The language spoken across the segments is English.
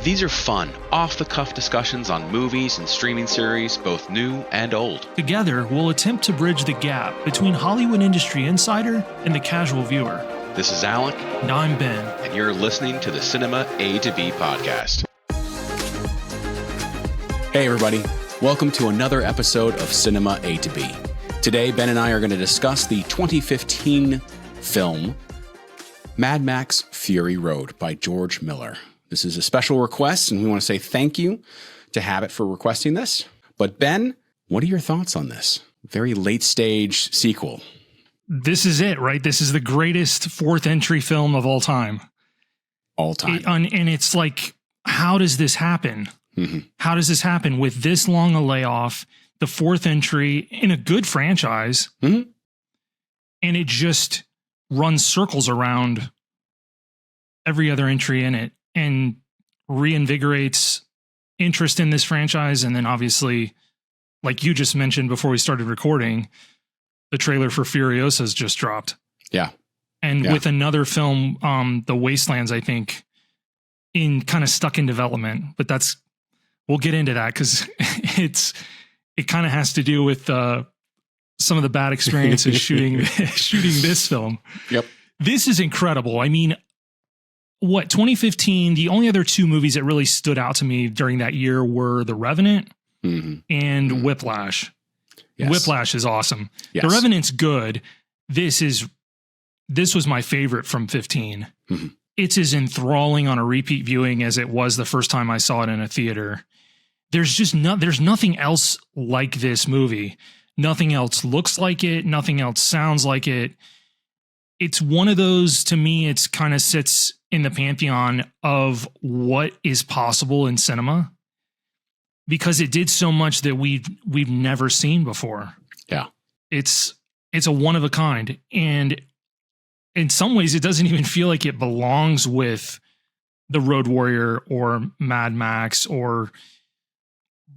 These are fun, off-the-cuff discussions on movies and streaming series, both new and old. Together, we'll attempt to bridge the gap between Hollywood industry insider and the casual viewer. This is Alec. And I'm Ben. And you're listening to the Cinema A to B podcast. Hey everybody, welcome to another episode of Cinema A to B. Today, Ben and I are going to discuss the 2015 film Mad Max Fury Road by George Miller. This is a special request, and we want to say thank you to Habit for requesting this. But Ben, what are your thoughts on this very late-stage sequel? This is it, right? This is the greatest fourth entry film of all time. All time. And it's like, how does this happen? Mm-hmm. How does this happen with this long a layoff, the fourth entry in a good franchise, and it just runs circles around every other entry in it and reinvigorates interest in this franchise. And then obviously, like you just mentioned before we started recording, the trailer for Furiosa has just dropped. Yeah. And with another film, The Wastelands, I think, in kind of stuck in development, but we'll get into that because it kind of has to do with some of the bad experiences shooting this film. Yep. This is incredible. I mean, 2015, the only other two movies that really stood out to me during that year were The Revenant and Whiplash. Yes. Whiplash is awesome. Yes. The Revenant's good. This was my favorite from 15. Mm-hmm. It's as enthralling on a repeat viewing as it was the first time I saw it in a theater. There's nothing else like this movie. Nothing else looks like it. Nothing else sounds like it. It's one of those, to me, it's kind of sits in the pantheon of what is possible in cinema because it did so much that we've never seen before. Yeah. It's a one of a kind. And in some ways, it doesn't even feel like it belongs with The Road Warrior or Mad Max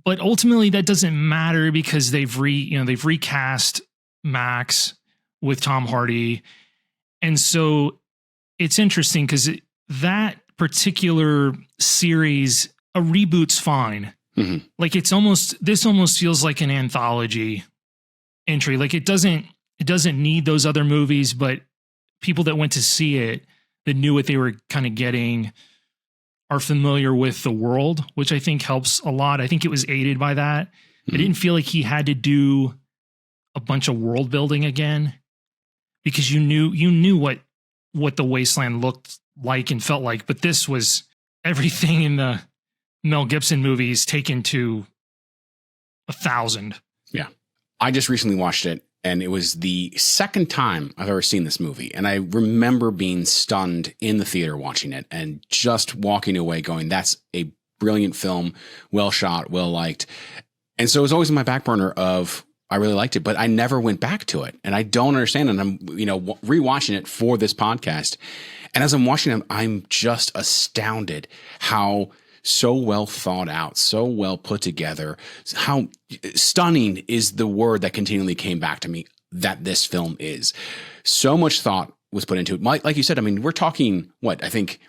but ultimately that doesn't matter because they've recast Max with Tom Hardy. And so it's interesting because that particular series, a reboot's fine. Mm-hmm. Like this almost feels like an anthology entry. Like it doesn't need those other movies, but people that went to see it that knew what they were kind of getting are familiar with the world, which I think helps a lot. I think it was aided by that. Mm-hmm. I didn't feel like he had to do a bunch of world building again because you knew what the Wasteland looked like and felt like, but this was everything in the Mel Gibson movies taken to 1,000. Yeah. I just recently watched it and it was the second time I've ever seen this movie. And I remember being stunned in the theater watching it and just walking away going, that's a brilliant film, well shot, well liked. And so it was always in my back burner of, I really liked it, but I never went back to it. And I don't understand. And I'm, rewatching it for this podcast. And as I'm watching it, I'm just astounded how so well thought out, so well put together, how stunning is the word that continually came back to me that this film is. So much thought was put into it. Like you said, I mean, we're talking I think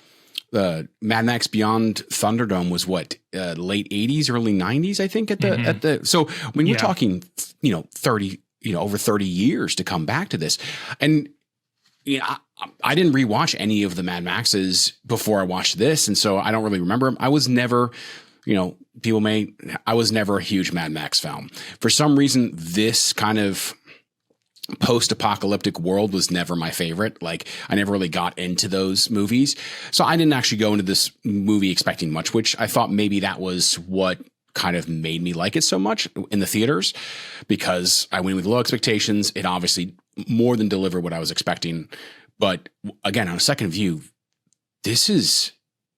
Mad Max Beyond Thunderdome was late 80s, early 90s, I think so when you're talking, 30, over 30 years to come back to this. And I didn't rewatch any of the Mad Maxes before I watched this. And so I don't really remember them. I was never, I was never a huge Mad Max fan. For some reason, this kind of post-apocalyptic world was never my favorite. Like I never really got into those movies. So I didn't actually go into this movie expecting much, which I thought maybe that was what kind of made me like it so much in the theaters because I went with low expectations. It obviously more than delivered what I was expecting. But again, on a second view, this is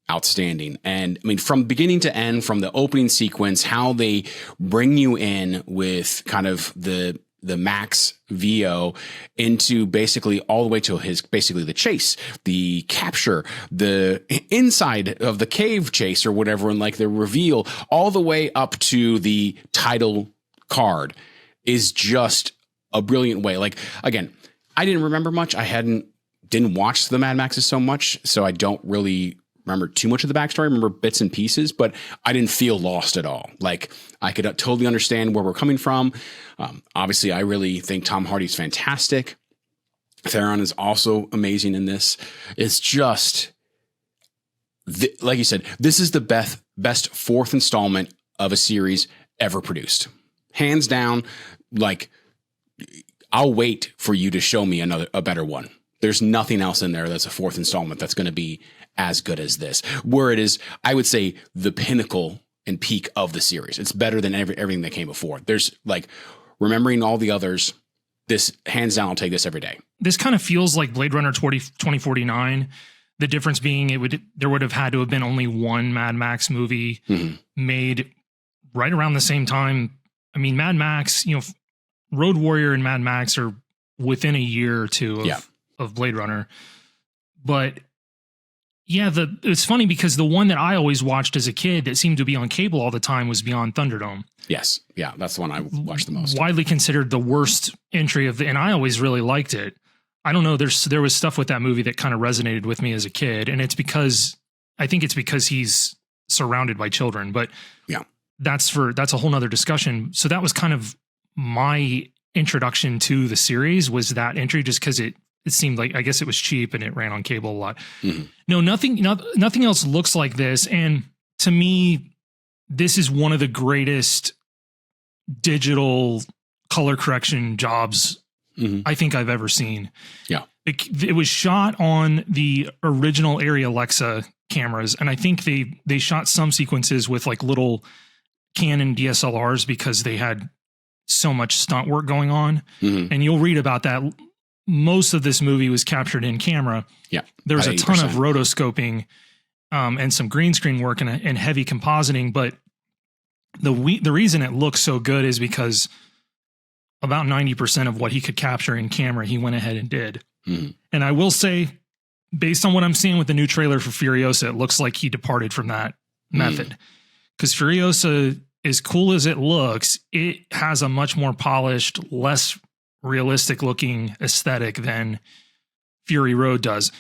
outstanding. And I mean, from beginning to end, from the opening sequence, how they bring you in with kind of the Max VO into basically all the way to basically the chase, the capture, the inside of the cave chase or whatever, and like the reveal all the way up to the title card is just a brilliant way. Like, again, I didn't remember much. I didn't watch the Mad Maxes so much, so I don't really remember too much of the backstory. I remember bits and pieces, but I didn't feel lost at all. Like, I could totally understand where we're coming from. Obviously, I really think Tom Hardy's fantastic. Theron is also amazing in this. It's just, like you said, this is the best fourth installment of a series ever produced. Hands down. Like, I'll wait for you to show me a better one. There's nothing else in there that's a fourth installment that's going to be as good as this, where it is, I would say, the pinnacle and peak of the series. It's better than everything that came before. There's, like, remembering all the others, this, hands down, I'll take this every day. This kind of feels like Blade Runner 2049. The difference being there would have had to have been only one Mad Max movie made right around the same time. I mean, Mad Max, Road Warrior and Mad Max are within a year or two of Blade Runner. But yeah, it's funny because the one that I always watched as a kid that seemed to be on cable all the time was Beyond Thunderdome. Yes. Yeah. That's the one I watched the most. Widely considered the worst entry and I always really liked it. I don't know. There was stuff with that movie that kind of resonated with me as a kid. And I think it's because he's surrounded by children, but yeah, that's a whole nother discussion. So that was kind of my introduction to the series, was that entry, just because it seemed like, I guess it was cheap and it ran on cable a lot. No, nothing else looks like this. And to me, this is one of the greatest digital color correction jobs I think I've ever seen. Yeah. It was shot on the original Arri Alexa cameras. And I think they shot some sequences with like little Canon DSLRs because they had so much stunt work going on. And you'll read about that. Most of this movie was captured in camera. Yeah. There was a ton of rotoscoping and some green screen work and heavy compositing. But the reason it looks so good is because about 90% of what he could capture in camera, he went ahead and did. And I will say, based on what I'm seeing with the new trailer for Furiosa, it looks like he departed from that method. Because Furiosa, as cool as it looks, it has a much more polished, less realistic looking aesthetic than Fury Road does.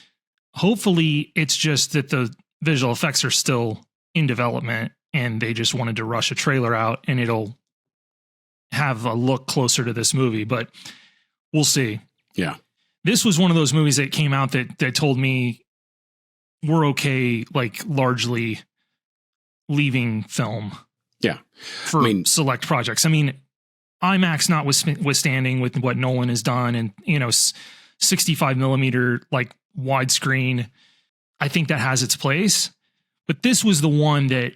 Hopefully it's just that the visual effects are still in development and they just wanted to rush a trailer out and it'll have a look closer to this movie, but we'll see. Yeah. This was one of those movies that came out that told me we're okay, like largely leaving film. Yeah. For select projects. I mean, IMAX notwithstanding with what Nolan has done and, 65 millimeter, like widescreen, I think that has its place. But this was the one that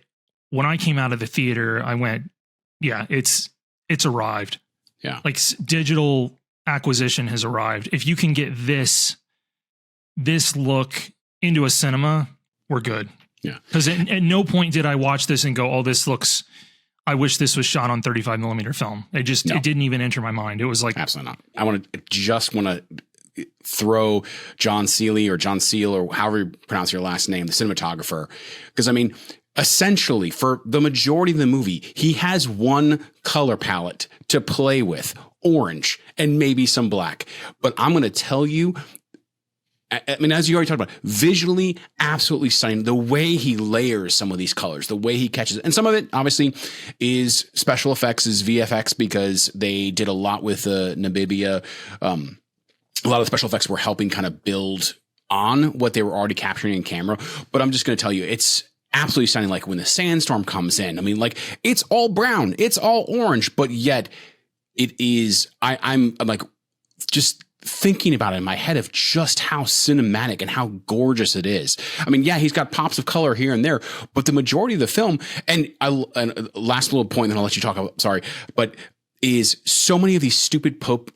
when I came out of the theater, I went, yeah, it's arrived. Yeah. Like digital acquisition has arrived. If you can get this look into a cinema, we're good. Yeah. Because at no point did I watch this and go, oh, this looks, I wish this was shot on 35 millimeter film. It didn't even enter my mind. It was like, absolutely not. I want to throw John Seeley or John Seal or however you pronounce your last name, the cinematographer. Because I mean, essentially for the majority of the movie, he has one color palette to play with, orange and maybe some black. But I'm going to tell you, I mean, as you already talked about, visually, absolutely stunning. The way he layers some of these colors, the way he catches it. And some of it, obviously, is special effects, is VFX, because they did a lot with Namibia. A lot of the special effects were helping kind of build on what they were already capturing in camera. But I'm just going to tell you, it's absolutely stunning. Like when the sandstorm comes in, I mean, like it's all brown, it's all orange, but yet it is, I'm like just thinking about it in my head of just how cinematic and how gorgeous it is. I mean, yeah, he's got pops of color here and there, but the majority of the film, and last little point, then I'll let you talk about, sorry, but is so many of these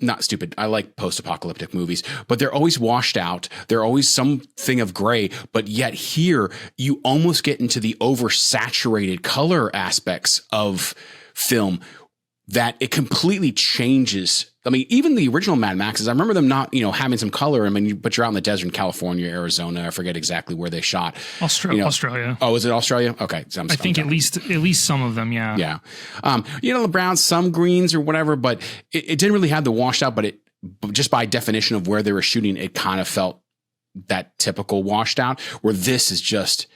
not stupid, I like post-apocalyptic movies, but they're always washed out. They're always something of gray, but yet here you almost get into the oversaturated color aspects of film that it completely changes. I mean, even the original Mad Maxes, I remember them not, having some color. I mean, but you're out in the desert in California, Arizona. I forget exactly where they shot. Australia. Oh, is it Australia? Okay. So I think at least some of them. Yeah. Yeah. The browns, some greens or whatever, but it didn't really have the washed out, but just by definition of where they were shooting, it kind of felt that typical washed out, where this is just,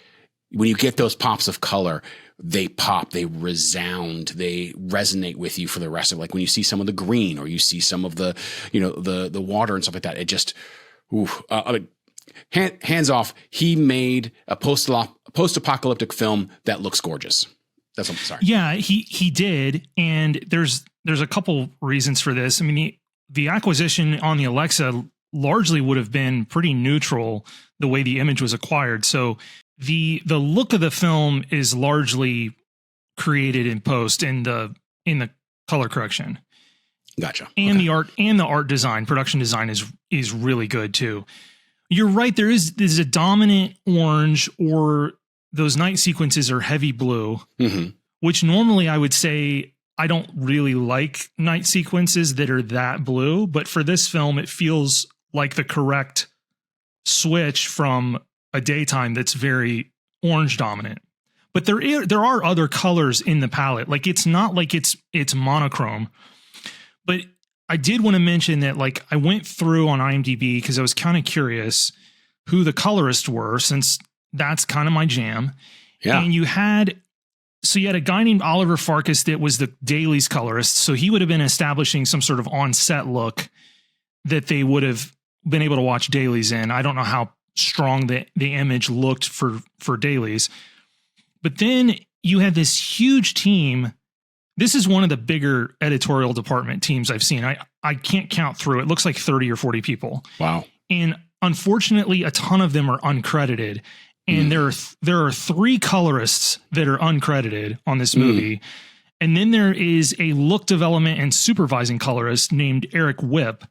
when you get those pops of color, they pop, they resound, they resonate with you for the rest of, like when you see some of the green or you see some of the, you know, the water and stuff like that. It just, I mean, hands off. He made a post-apocalyptic film that looks gorgeous. That's what I'm sorry. Yeah, he did. And there's a couple reasons for this. I mean, the acquisition on the Alexa largely would have been pretty neutral the way the image was acquired. So the look of the film is largely created in post in the color correction. Gotcha. And the art design, production design is really good too. You're right. There's a dominant orange, or those night sequences are heavy blue, which normally I would say I don't really like night sequences that are that blue. But for this film, it feels like the correct switch from a daytime that's very orange dominant. But there are other colors in the palette. Like it's not like it's monochrome. But I did want to mention that, like, I went through on IMDb because I was kind of curious who the colorists were, since that's kind of my jam. Yeah. And you had a guy named Oliver Farkas that was the Dailies colorist. So he would have been establishing some sort of on-set look that they would have been able to watch dailies in. I don't know how strong the image looked for dailies. But then you had this huge team. This is one of the bigger editorial department teams I've seen. I can't count through. It looks like 30 or 40 people. Wow. And unfortunately, a ton of them are uncredited. And there are 3 colorists that are uncredited on this movie. And then there is a look development and supervising colorist named Eric Whipp,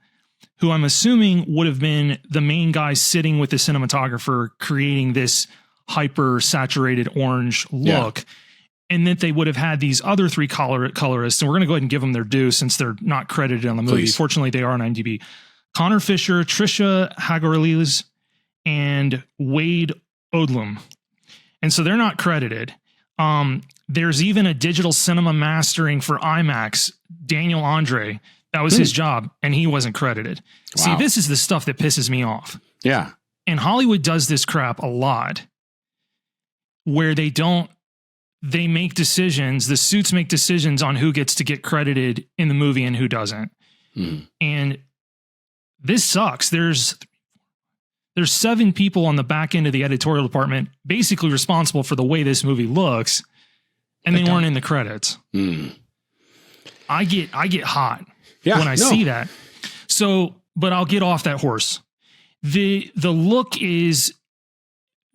who I'm assuming would have been the main guy sitting with the cinematographer creating this hyper saturated orange look. Yeah. And that they would have had these other 3 colorists, and we're going to go ahead and give them their due since they're not credited on the movie. Please. Fortunately, they are on IMDb. Connor Fisher, Trisha Haggerlies, and Wade Odlum. And so they're not credited. There's even a digital cinema mastering for IMAX, Daniel Andre. That was his job, and he wasn't credited. Wow. See, this is the stuff that pisses me off. Yeah. And Hollywood does this crap a lot, where they make decisions, the suits make decisions on who gets to get credited in the movie and who doesn't. And this sucks. There's 7 people on the back end of the editorial department basically responsible for the way this movie looks, and they weren't in the credits. I get hot when I see that. So, but I'll get off that horse. The look is,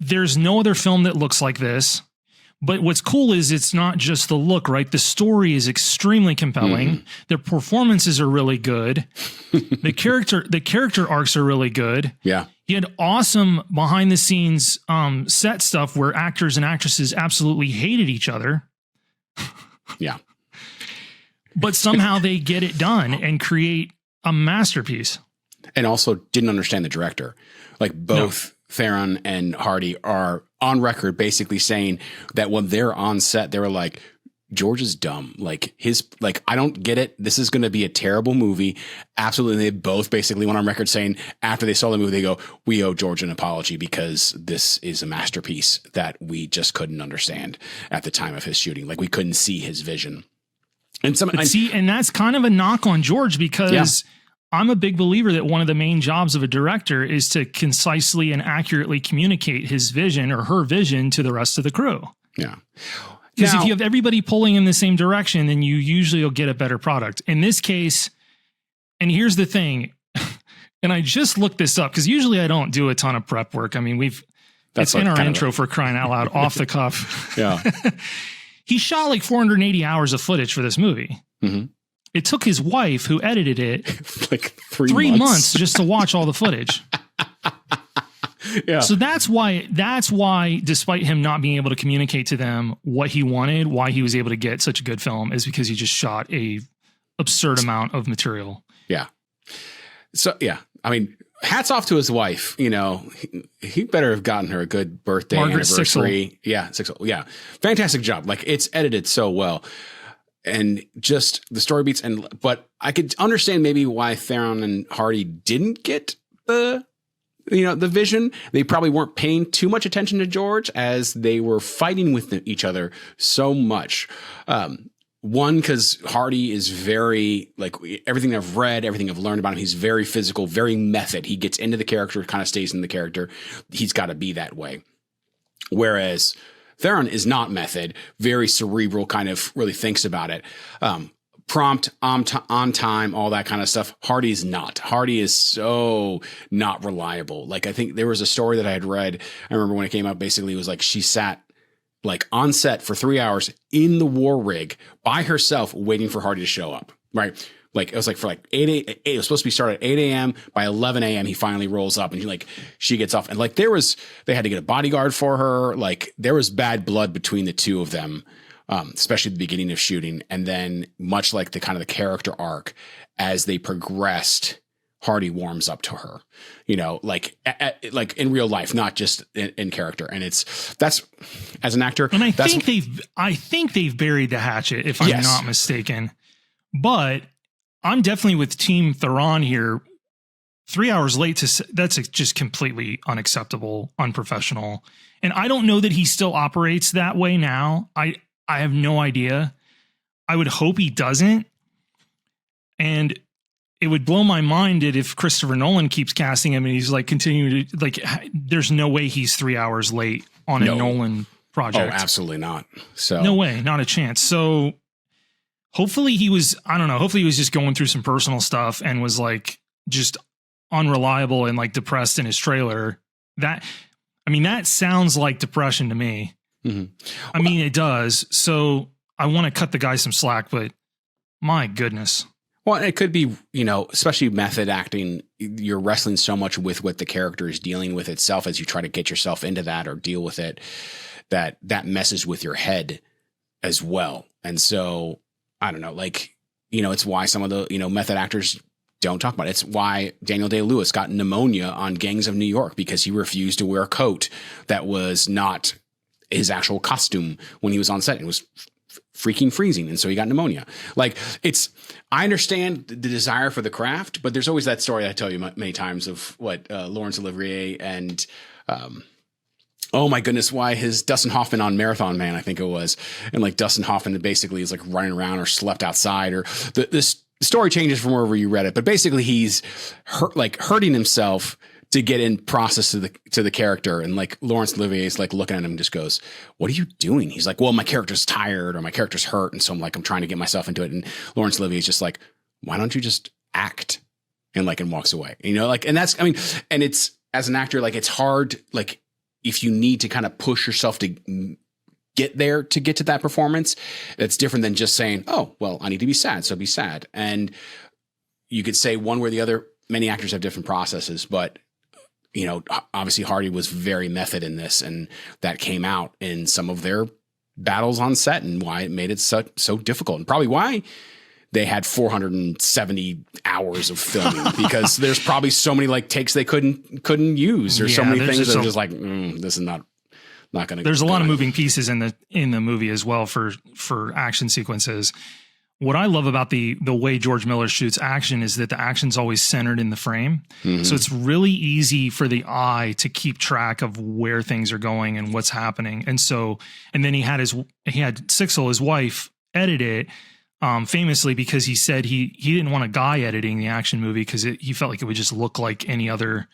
there's no other film that looks like this. But what's cool is it's not just the look, right? The story is extremely compelling. The performances are really good. The character arcs are really good. Yeah. You had awesome behind the scenes set stuff where actors and actresses absolutely hated each other. Yeah. But somehow they get it done and create a masterpiece. And also didn't understand the director. Like both Theron and Hardy are on record basically saying that when they're on set, they were like, George is dumb. Like I don't get it. This is going to be a terrible movie. Absolutely. And they both basically went on record saying after they saw the movie, they go, we owe George an apology because this is a masterpiece that we just couldn't understand at the time of his shooting. Like we couldn't see his vision. And and that's kind of a knock on George because I'm a big believer that one of the main jobs of a director is to concisely and accurately communicate his vision or her vision to the rest of the crew. Yeah. Because if you have everybody pulling in the same direction, then you usually will get a better product. In this case, and here's the thing, and I just looked this up because usually I don't do a ton of prep work. I mean, it's in our intro for crying out loud, off the cuff. Yeah. He shot like 480 hours of footage for this movie. It took his wife, who edited it, like 3 months just to watch all the footage. Yeah. So that's why, despite him not being able to communicate to them what he wanted, why he was able to get such a good film is because he just shot a absurd amount of material. Yeah. So, yeah, I mean, hats off to his wife. You know, he better have gotten her a good birthday anniversary. Yeah. Yeah. Fantastic job. Like it's edited so well. And just the story beats, but I could understand maybe why Theron and Hardy didn't get the the vision. They probably weren't paying too much attention to George as they were fighting with each other so much. One, because Hardy is very, like, everything I've read, everything I've learned about him, he's very physical, very method. He gets into the character, kind of stays in the character. He's got to be that way. Whereas Theron is not method, very cerebral, kind of really thinks about it. Prompt, on time, all that kind of stuff. Hardy's not. Hardy is so not reliable. Like, I think there was a story that I had read. I remember when it came out, basically it was like she sat like on set for 3 hours in the war rig by herself waiting for Hardy to show up. Right. Like it was like for like 8 it was supposed to be started at 8 a.m. By 11 a.m. he finally rolls up and she gets off. And like they had to get a bodyguard for her. Like there was bad blood between the two of them, especially at the beginning of shooting. And then much like the kind of the character arc as they progressed, Hardy warms up to her, like in real life, not just in character. And that's as an actor. And I think they've buried the hatchet, if I'm not mistaken. But I'm definitely with Team Theron here. 3 hours late that's just completely unacceptable, unprofessional. And I don't know that he still operates that way now. I have no idea. I would hope he doesn't. And it would blow my mind that if Christopher Nolan keeps casting him and he's like continuing to like, there's no way he's 3 hours late on a Nolan project. Oh, absolutely not. So no way, not a chance. So hopefully he was just going through some personal stuff and was like just unreliable and like depressed in his trailer. That sounds like depression to me. Mm-hmm. It does. So I want to cut the guy some slack, but my goodness. Well, it could be, especially method acting, you're wrestling so much with what the character is dealing with itself as you try to get yourself into that or deal with it, that messes with your head as well. And so, I don't know, like, it's why some of the, method actors don't talk about it. It's why Daniel Day-Lewis got pneumonia on Gangs of New York because he refused to wear a coat that was not his actual costume when he was on set. It was freaking freezing. And so he got pneumonia. Like I understand the desire for the craft, but there's always that story I tell you many times of what Laurence Olivier and oh my goodness, why his Dustin Hoffman on Marathon Man, I think it was. And like Dustin Hoffman basically is like running around or slept outside or this story changes from wherever you read it. But basically he's hurting himself to get in process to the character. And like Laurence Olivier is like looking at him and just goes, what are you doing? He's like, well, my character's tired or my character's hurt. And so I'm trying to get myself into it. And Laurence Olivier is just like, why don't you just act? And walks away, and that's, and it's as an actor, like it's hard, like if you need to kind of push yourself to get there to get to that performance, it's different than just saying, oh, well, I need to be sad. So be sad. And you could say one way or the other, many actors have different processes, but obviously Hardy was very method in this, and that came out in some of their battles on set and why it made it so difficult, and probably why they had 470 hours of filming because there's probably so many like takes they couldn't use. There's so many things that are just like, this is not going to. There's a lot of moving pieces in the movie as well for action sequences. What I love about the way George Miller shoots action is that the action's always centered in the frame. Mm-hmm. So it's really easy for the eye to keep track of where things are going and what's happening. And then he had Sixel, his wife, edit it famously because he said he didn't want a guy editing the action movie because he felt like it would just look like any other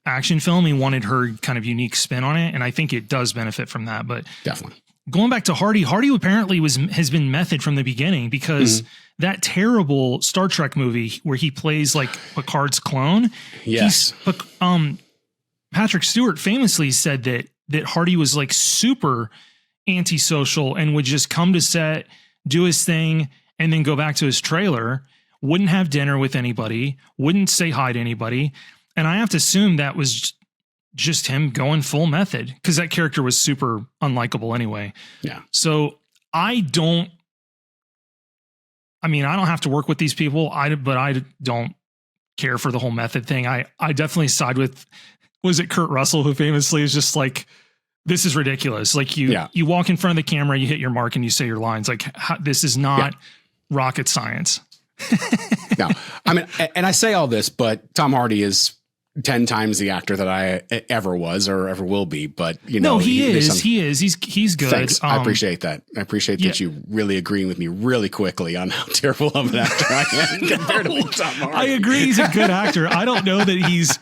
action film. He wanted her kind of unique spin on it. And I think it does benefit from that, but definitely. Going back to Hardy apparently has been method from the beginning because that terrible Star Trek movie where he plays like Picard's clone. Yes. Patrick Stewart famously said that Hardy was like super antisocial and would just come to set, do his thing, and then go back to his trailer, wouldn't have dinner with anybody, wouldn't say hi to anybody. And I have to assume that was just him going full method because that character was super unlikable anyway. Yeah. So I don't have to work with these people. But I don't care for the whole method thing. I definitely side with, was it Kurt Russell who famously is just like, this is ridiculous. Like you walk in front of the camera, you hit your mark and you say your lines. Like this is not rocket science. No, and I say all this, but Tom Hardy is 10 times the actor that I ever was or ever will be, but no, he is. He's good. Thanks. I appreciate that. I appreciate that you really agreeing with me really quickly on how terrible of an actor I am compared to Tom Hardy. I agree. He's a good actor. I don't know that he's.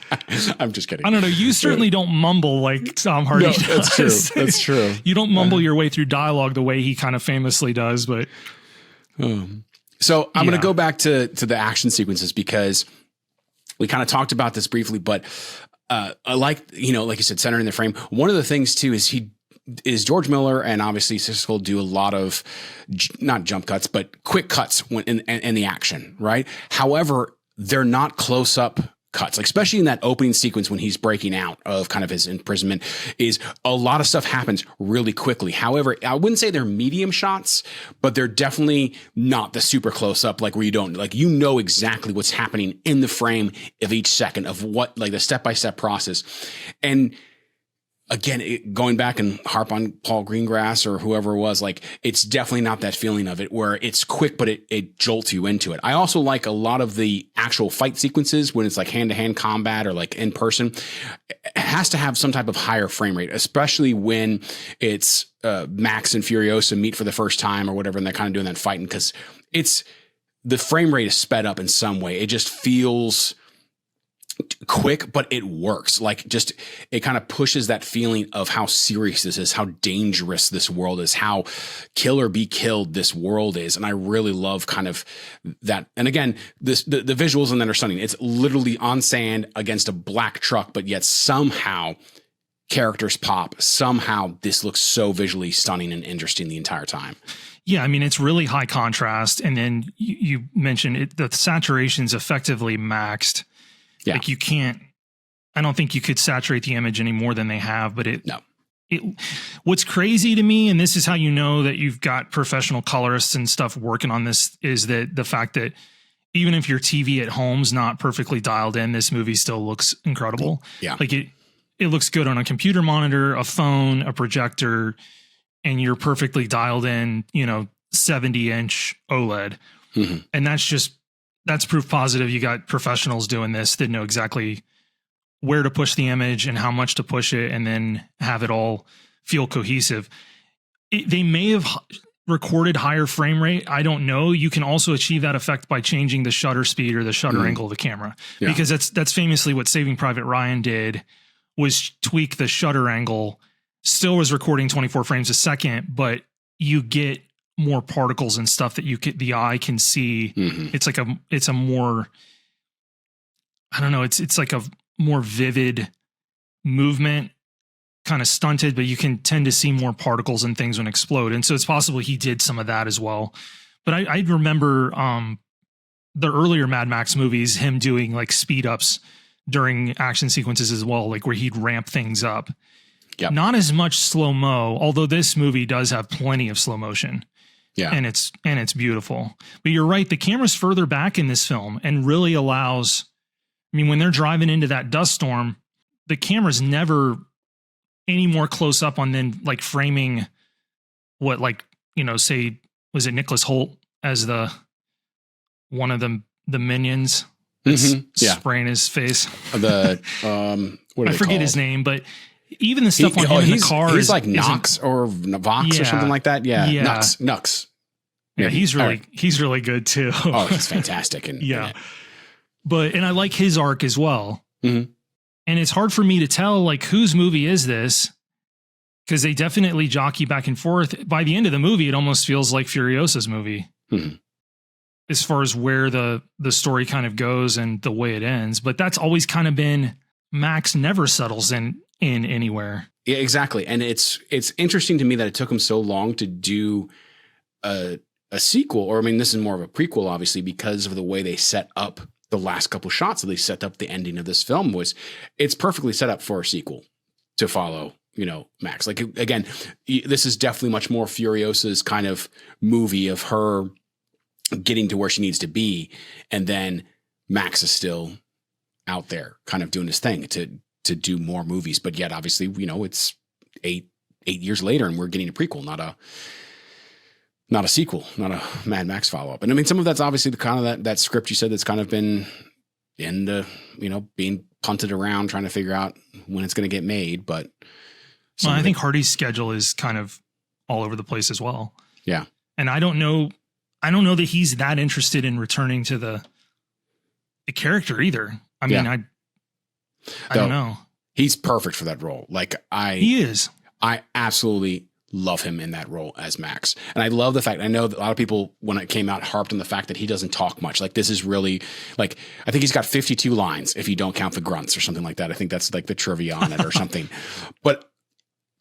I'm just kidding. I don't know. You certainly don't mumble like Tom Hardy does. That's true. That's true. You don't mumble your way through dialogue the way he kind of famously does, but. So I'm going to go back to the action sequences because we kind of talked about this briefly, but I like you said, centering the frame. One of the things too is George Miller and obviously Siskel do a lot of not jump cuts, but quick cuts when in the action, right? However, they're not close up cuts, like especially in that opening sequence when he's breaking out of kind of his imprisonment, is a lot of stuff happens really quickly. However, I wouldn't say they're medium shots, but they're definitely not the super close up, like where you don't, like, you know exactly what's happening in the frame of each second of what, like the step-by-step process. And again, going back and harp on Paul Greengrass or whoever it was, like, it's definitely not that feeling of it where it's quick, but it jolts you into it. I also like a lot of the actual fight sequences when it's like hand-to-hand combat or like in person. It has to have some type of higher frame rate, especially when it's Max and Furiosa meet for the first time or whatever, and they're kind of doing that fighting, because the frame rate is sped up in some way. It just feels quick, but it works. Like, just, it kind of pushes that feeling of how serious this is, how dangerous this world is, how kill or be killed this world is. And I really love kind of that. And again, the visuals in that are stunning. It's literally on sand against a black truck, but yet somehow characters pop. Somehow this looks so visually stunning and interesting the entire time. Yeah, I mean, it's really high contrast. And then you mentioned it, the saturation's effectively maxed. Yeah. Like, I don't think you could saturate the image any more than they have, but what's crazy to me, and this is how you know that you've got professional colorists and stuff working on this, is that the fact that even if your TV at home's not perfectly dialed in, this movie still looks incredible. Yeah. Like, it looks good on a computer monitor, a phone, a projector, and you're perfectly dialed in, 70-inch OLED. Mm-hmm. And that's proof positive. You got professionals doing this that know exactly where to push the image and how much to push it, and then have it all feel cohesive. They may have recorded higher frame rate. I don't know. You can also achieve that effect by changing the shutter speed or the shutter angle of the camera, because that's famously what Saving Private Ryan did, was tweak the shutter angle. Still was recording 24 frames a second, but you get more particles and stuff that the eye can see. Mm-hmm. It's a more, I don't know. It's like a more vivid movement, kind of stunted, but you can tend to see more particles and things when explode. And so it's possible he did some of that as well. But I remember the earlier Mad Max movies, him doing like speed ups during action sequences as well, like where he'd ramp things up. Yep. Not as much slow-mo, although this movie does have plenty of slow motion. Yeah. And it's beautiful. But you're right, the camera's further back in this film and really allows, I mean, when they're driving into that dust storm, the camera's never any more close up on than like framing what, like, say, was it Nicholas Hoult as one of the minions that's spraying his face? I forget his name, but even the stuff on him in the car he's like Knox or Vox or something like that. Yeah. Nux. Yeah, he's really good too. Oh, he's fantastic. And and I like his arc as well. Mm-hmm. And it's hard for me to tell, like, whose movie is this? Because they definitely jockey back and forth. By the end of the movie, it almost feels like Furiosa's movie. Mm-hmm. As far as where the story kind of goes and the way it ends. But that's always kind of been, Max never settles in anywhere. Yeah, exactly. And it's interesting to me that it took him so long to do a sequel, or I mean, this is more of a prequel, obviously, because of the way they set up the last couple shots that they set up the ending of this film. It's perfectly set up for a sequel to follow, Max. Like, again, this is definitely much more Furiosa's kind of movie of her getting to where she needs to be. And then Max is still out there kind of doing his thing to do more movies. But yet, obviously, it's eight years later and we're getting a prequel, not a sequel, not a Mad Max follow-up. And I mean, some of that's obviously the kind of that script you said that's kind of been in the, being punted around trying to figure out when it's going to get made. But well, I think Hardy's schedule is kind of all over the place as well. Yeah. And I don't know that he's that interested in returning to the character either. I mean, I don't know. He's perfect for that role. He is. I absolutely love him in that role as Max. And I love the fact, I know that a lot of people, when it came out, harped on the fact that he doesn't talk much. Like, this is really, like, I think he's got 52 lines if you don't count the grunts or something like that. I think that's like the trivia on it or something. But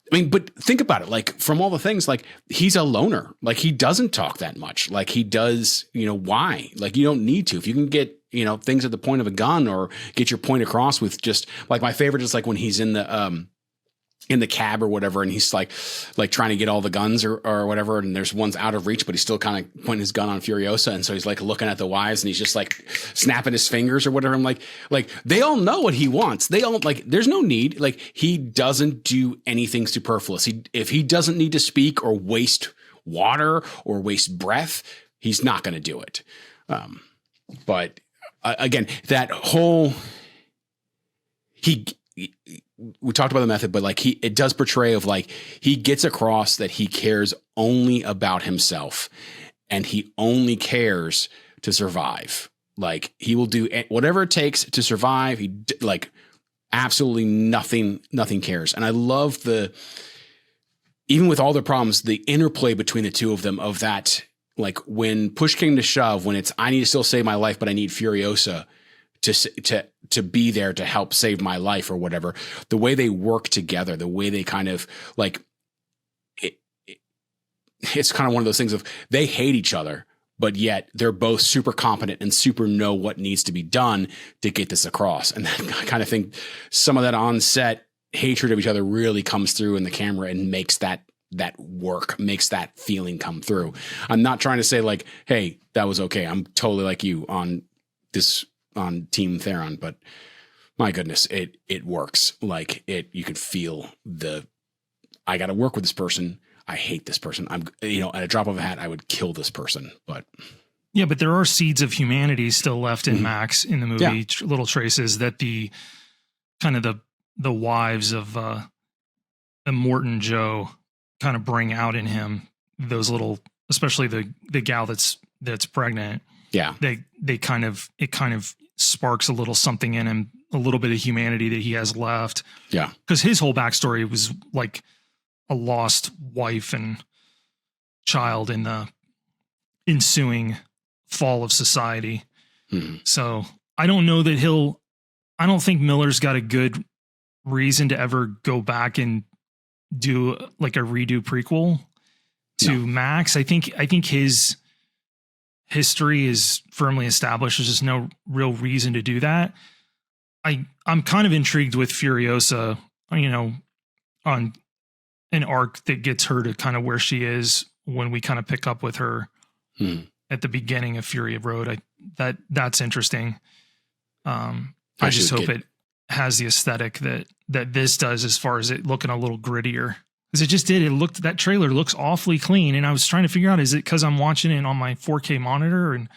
I mean, but think about it. Like, from all the things, like, he's a loner. Like, he doesn't talk that much. Like, he does, why? Like, you don't need to. If you can get, things at the point of a gun or get your point across with just, like, my favorite is like when he's in the cab or whatever, and he's like trying to get all the guns or whatever, and there's one's out of reach, but he's still kind of pointing his gun on Furiosa, and so he's like looking at the wives, and he's just like snapping his fingers or whatever. I'm like they all know what he wants. They all, like, there's no need. Like, he doesn't do anything superfluous. If he doesn't need to speak or waste water or waste breath, he's not going to do it. But again, that whole we talked about the method, but like it does portray of like he gets across that he cares only about himself and he only cares to survive. Like, he will do whatever it takes to survive. He like absolutely nothing cares. And I love even with all the problems, the interplay between the two of them, of that, like, when push came to shove, when it's, I need to still save my life, but I need Furiosa to be there to help save my life or whatever, the way they work together, the way they kind of like it's kind of one of those things of they hate each other, but yet they're both super competent and super know what needs to be done to get this across. And that, I kind of think some of that on set hatred of each other really comes through in the camera and makes that work, makes that feeling come through. I'm not trying to say like, hey, that was okay. I'm totally like you on Team Theron, but my goodness, it works. Like, you could feel I got to work with this person. I hate this person. I'm, at a drop of a hat, I would kill this person, but yeah, but there are seeds of humanity still left in Max in the movie, little traces that the kind of the wives of the Morton Joe kind of bring out in him, those little, especially the gal that's pregnant. Yeah. It kind of sparks a little something in him, a little bit of humanity that he has left. Yeah. Because his whole backstory was like a lost wife and child in the ensuing fall of society. Mm-hmm. So I don't know that I don't think Miller's got a good reason to ever go back and do like a redo prequel to Max. I think his history is firmly established. There's just no real reason to do that. I'm kind of intrigued with Furiosa, on an arc that gets her to kind of where she is when we kind of pick up with her at the beginning of Fury Road. That's interesting. I just hope it has the aesthetic that this does, as far as it looking a little grittier. Because it just did. That trailer looks awfully clean. And I was trying to figure out, is it because I'm watching it on my 4K monitor? And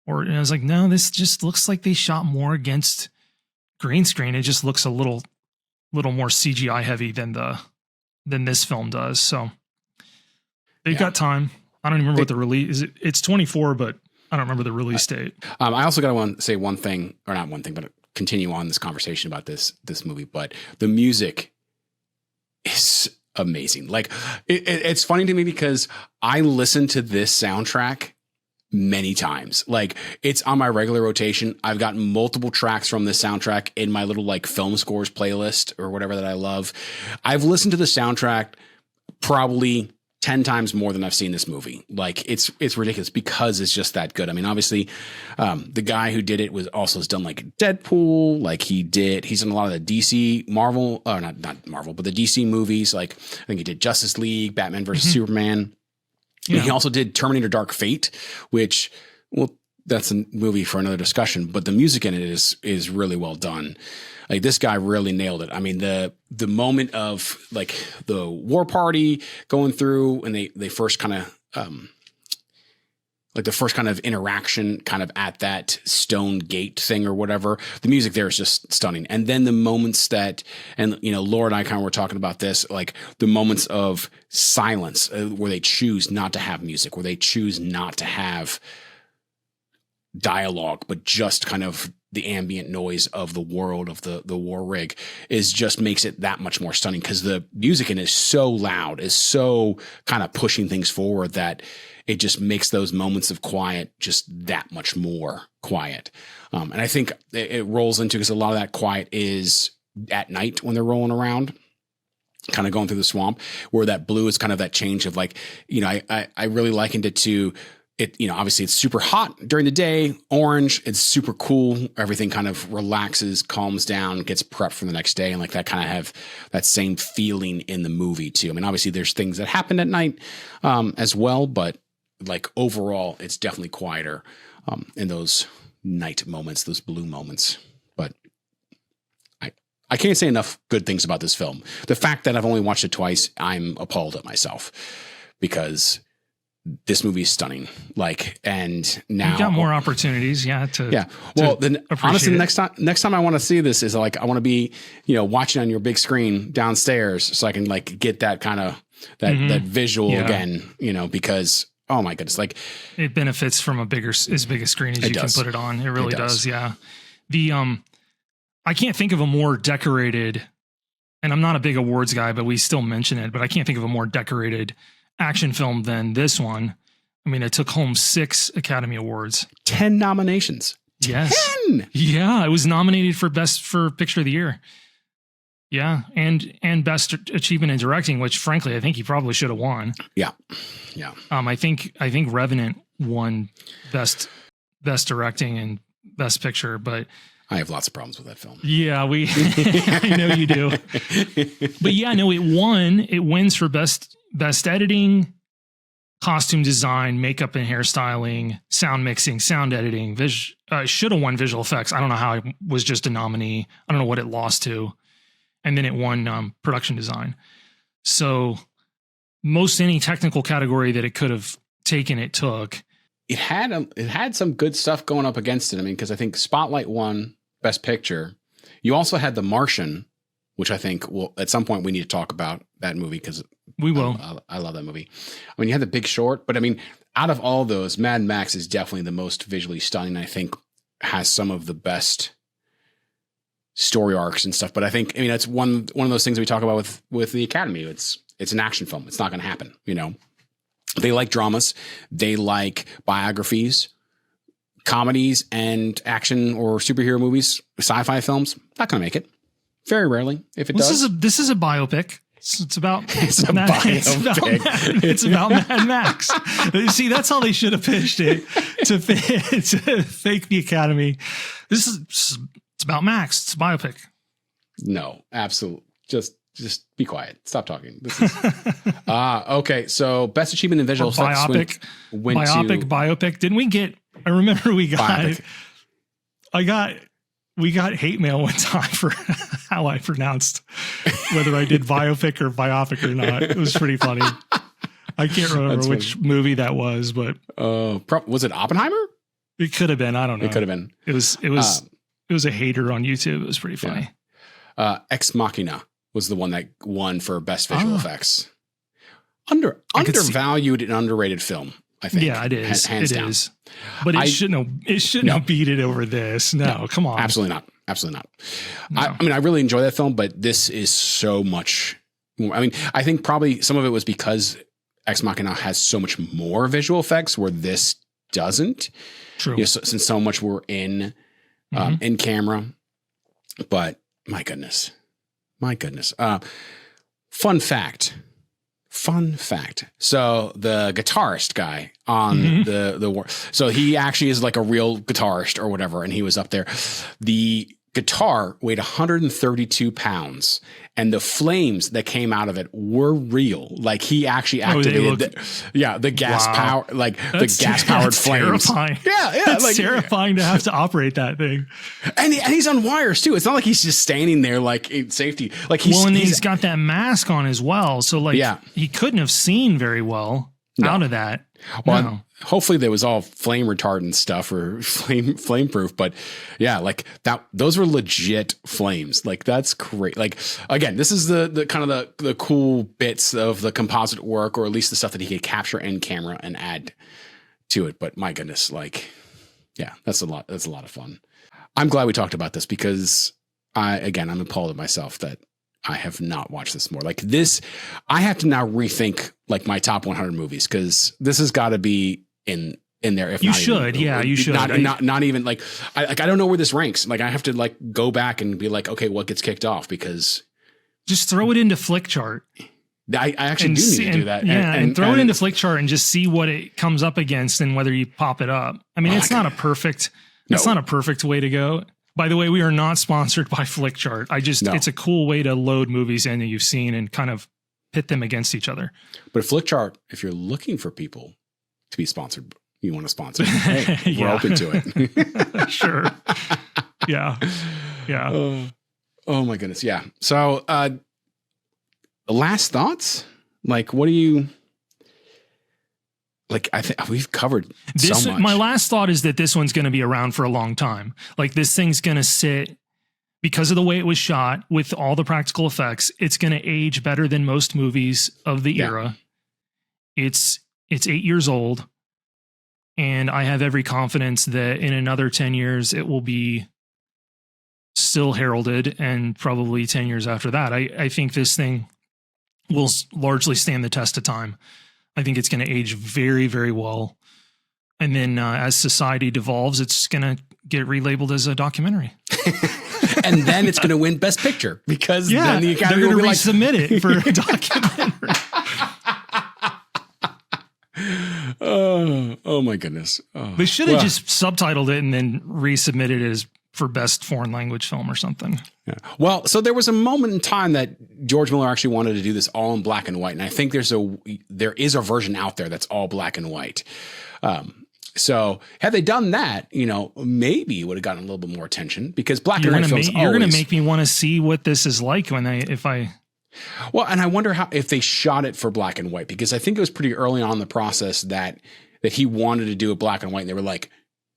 I was like, no, this just looks like they shot more against green screen. It just looks a little more CGI heavy than this film does. So they've got time. I don't even remember what the release is. It's 24, but I don't remember the release date. I also got to say one thing, or not one thing, but continue on this conversation about this movie. But the music is amazing. Like, it's funny to me because I listen to this soundtrack many times. Like, it's on my regular rotation. I've got multiple tracks from this soundtrack in my little like film scores playlist or whatever that I love. I've listened to the soundtrack probably 10 times more than I've seen this movie. Like, it's ridiculous because it's just that good. I mean, obviously, the guy who did it has done like Deadpool. Like, he's done a lot of the DC Marvel, or not Marvel, but the DC movies. Like, I think he did Justice League, Batman versus Superman. Yeah. And he also did Terminator Dark Fate, which, well, that's a movie for another discussion, but the music in it is really well done. Like, this guy really nailed it. I mean, the moment of like the war party going through, and they first kind of like the first kind of interaction kind of at that stone gate thing or whatever. The music there is just stunning. And then the moments that, and Laura and I kind of were talking about this, like the moments of silence where they choose not to have music, where they choose not to have dialogue, but just kind of the ambient noise of the world of the war rig just makes it that much more stunning, because the music in it is so loud, is so kind of pushing things forward that it just makes those moments of quiet just that much more quiet. And I think it rolls into, because a lot of that quiet is at night when they're rolling around, kind of going through the swamp, where that blue is kind of that change of like, I really likened it to it, obviously it's super hot during the day, orange, it's super cool. Everything kind of relaxes, calms down, gets prepped for the next day. And like that kind of have that same feeling in the movie too. I mean, obviously there's things that happen at night as well, but like overall, it's definitely quieter in those night moments, those blue moments. But I can't say enough good things about this film. The fact that I've only watched it twice, I'm appalled at myself, because this movie is stunning. Like, and now you've got more opportunities. Well, then honestly, next time I want to see this is like, I want to be, watching on your big screen downstairs, so I can like get that kind of that visual again, because oh my goodness, like it benefits from as big a screen as you can put it on. It really does. Yeah. I can't think of a more decorated, and I'm not a big awards guy, but we still mention it, but I can't think of a more decorated action film than this one. I mean, it took home 6 Academy Awards, 10 nominations. Yes. 10. Yeah. It was nominated for Picture of the Year. Yeah. And Best Achievement in Directing, which frankly, I think he probably should have won. Yeah. Yeah. I think Revenant won Best Directing and Best Picture, but I have lots of problems with that film. Yeah, I know you do. But yeah, no, it won. It wins for best editing, costume design, makeup and hairstyling, sound mixing, sound editing. Should have won visual effects. I don't know how it was just a nominee. I don't know what it lost to. And then it won production design. So most any technical category that it could have taken, it took. It had some good stuff going up against it. I mean, because I think Spotlight won Best Picture. You also had The Martian, which I think at some point we need to talk about that movie, because we will. I love that movie. I mean, you had The Big Short, but I mean, out of all those, Mad Max is definitely the most visually stunning. I think has some of the best story arcs and stuff. But I think, it's one of those things we talk about with the Academy. It's an action film. It's not going to happen. They like dramas. They like biographies, comedies, and action or superhero movies, sci-fi films. Not going to make it. Very rarely, if it does. This is a biopic. It's about biopic. It's about Mad Max. See, that's how they should have pitched it to fake the Academy. It's about Max. It's a biopic. No, absolutely. Just be quiet. Stop talking. This is okay. So Best Achievement in Visual Effects. Biopic. Didn't we get? I remember we got. We got hate mail one time for how I pronounced whether I did biopic or biopic or not. It was pretty funny. I can't remember which movie that was, but was it Oppenheimer? It could have been. I don't know. It could have been. It was a hater on YouTube. It was pretty funny. Yeah. Ex Machina was the one that won for Best Visual Effects. Undervalued and underrated film, I think. Yeah, it is. Hands down. But it shouldn't have beat it over this. No, come on. Absolutely not. Absolutely not. No. I really enjoy that film, but this is so much more. I mean, I think probably some of it was because Ex Machina has so much more visual effects where this doesn't. True. Since so much were in camera. But my goodness. Fun fact. So the guitarist guy on the war, so he actually is like a real guitarist or whatever. And he was up there. The guitar weighed 132 pounds and the flames that came out of it were real. Like he actually activated the gas power, like the gas powered flames. Terrifying. Yeah. It's terrifying to have to operate that thing. And he's on wires too. It's not like he's just standing there like in safety. Like he's got that mask on as well. So like he couldn't have seen very well. out of that. Well, No. hopefully there was all flame retardant stuff or flame proof, but yeah, like those were legit flames. Like that's great. Like again, this is the kind of the cool bits of the composite work, or at least the stuff that he could capture in camera and add to it. But my goodness, like, yeah, that's a lot of fun. I'm glad we talked about this because I'm appalled at myself that I have not watched this more. Like this, I have to now rethink like my top 100 movies, because this has got to be in there. If You not should, even, yeah, you should. Not even like I don't know where this ranks. Like I have to like go back and be like, okay, what gets kicked off? Because just throw it into Flickchart. I actually do need to do that. And throw it into Flickchart and just see what it comes up against and whether you pop it up. I mean, it's not a perfect way to go. By the way, we are not sponsored by Flickchart. It's a cool way to load movies in that you've seen and kind of pit them against each other. But Flickchart, if you're looking for people to be sponsored, you want to sponsor, hey, we're open to it. Sure. Yeah. Yeah. Oh my goodness. Yeah. So, last thoughts? Like, what do you like? I think we've covered so much. My last thought is that this one's going to be around for a long time. Like this thing's going to sit, because of the way it was shot with all the practical effects. It's going to age better than most movies of the era. It's 8 years old, and I have every confidence that in another 10 years it will be still heralded, and probably 10 years after that. I think this thing will largely stand the test of time. I think it's going to age very, very well. And then as society devolves, it's going to get relabeled as a documentary. And then it's going to win Best Picture, because then the Academy they're will going be to resubmit it for a documentary. Oh my goodness. They should have just subtitled it and then resubmitted it as for best foreign language film or something. Yeah. Well, so there was a moment in time that George Miller actually wanted to do this all in black and white. And I think there is a version out there that's all black and white. So had they done that, maybe it would have gotten a little bit more attention, because black and white films You're going to make me want to see what this is like Well, and I wonder if they shot it for black and white, because I think it was pretty early on in the process that he wanted to do it black and white, and they were like,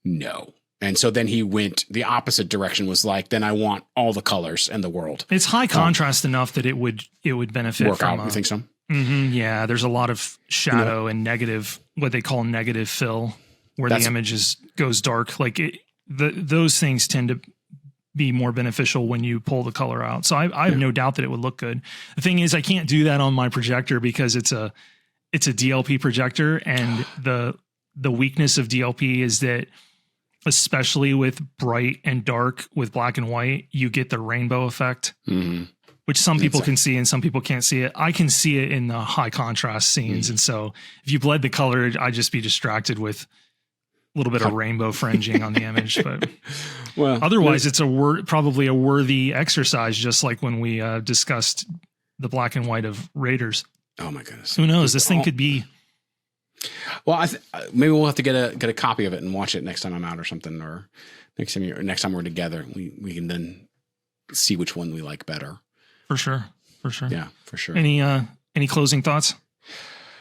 no. And so then he went the opposite direction, was like, then I want all the colors in the world. It's high contrast enough that it would benefit work from out. You think so? Yeah, there's a lot of shadow and negative, what they call negative fill, where the image goes dark. Like those things tend to be more beneficial when you pull the color out. So I have no doubt that it would look good. The thing is, I can't do that on my projector because it's a DLP projector, and the weakness of DLP is that, especially with bright and dark with black and white, you get the rainbow effect, which some people can see and some people can't see it. I can see it in the high contrast scenes. And so if you bled the color, I'd just be distracted with a little bit of rainbow fringing on the image. But otherwise, it's probably a worthy exercise, just like when we discussed the black and white of Raiders. Oh my goodness. Who knows? This thing could be... Well, maybe we'll have to get a copy of it and watch it next time I'm out or something, or next time we're together. We can then see which one we like better. For sure. Yeah, for sure. Any closing thoughts?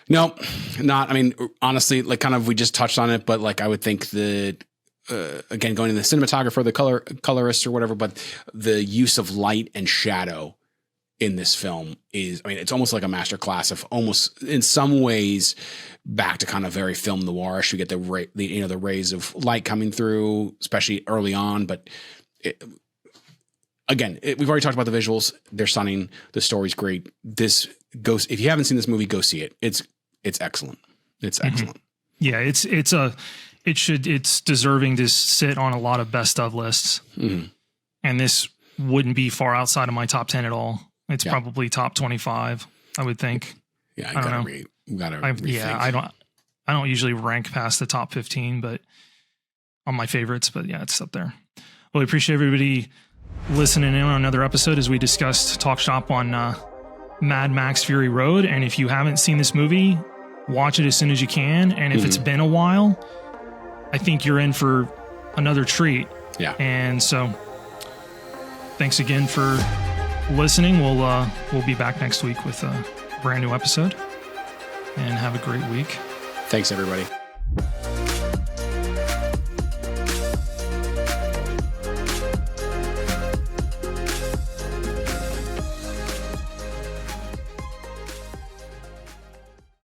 No, not. I mean, honestly, like kind of we just touched on it, but like I would think that again, going to the cinematographer, the colorist or whatever, but the use of light and shadow in this film is, I mean, it's almost like a masterclass of almost in some ways back to kind of very film noirish. We get the rays of light coming through, especially early on. But we've already talked about the visuals. They're stunning. The story's great. If you haven't seen this movie, go see it. It's excellent. It's excellent. Yeah, it's deserving to sit on a lot of best of lists. And this wouldn't be far outside of my top 10 at all. It's probably top 25, I would think. Yeah, I don't know. I don't usually rank past the top 15, but on my favorites, but yeah, it's up there. Well, we appreciate everybody listening in on another episode as we discussed Talk Shop on Mad Max Fury Road. And if you haven't seen this movie, watch it as soon as you can. And if it's been a while, I think you're in for another treat. Yeah. And so thanks again for listening. We'll be back next week with a brand new episode. and have a great week. Thanks, everybody.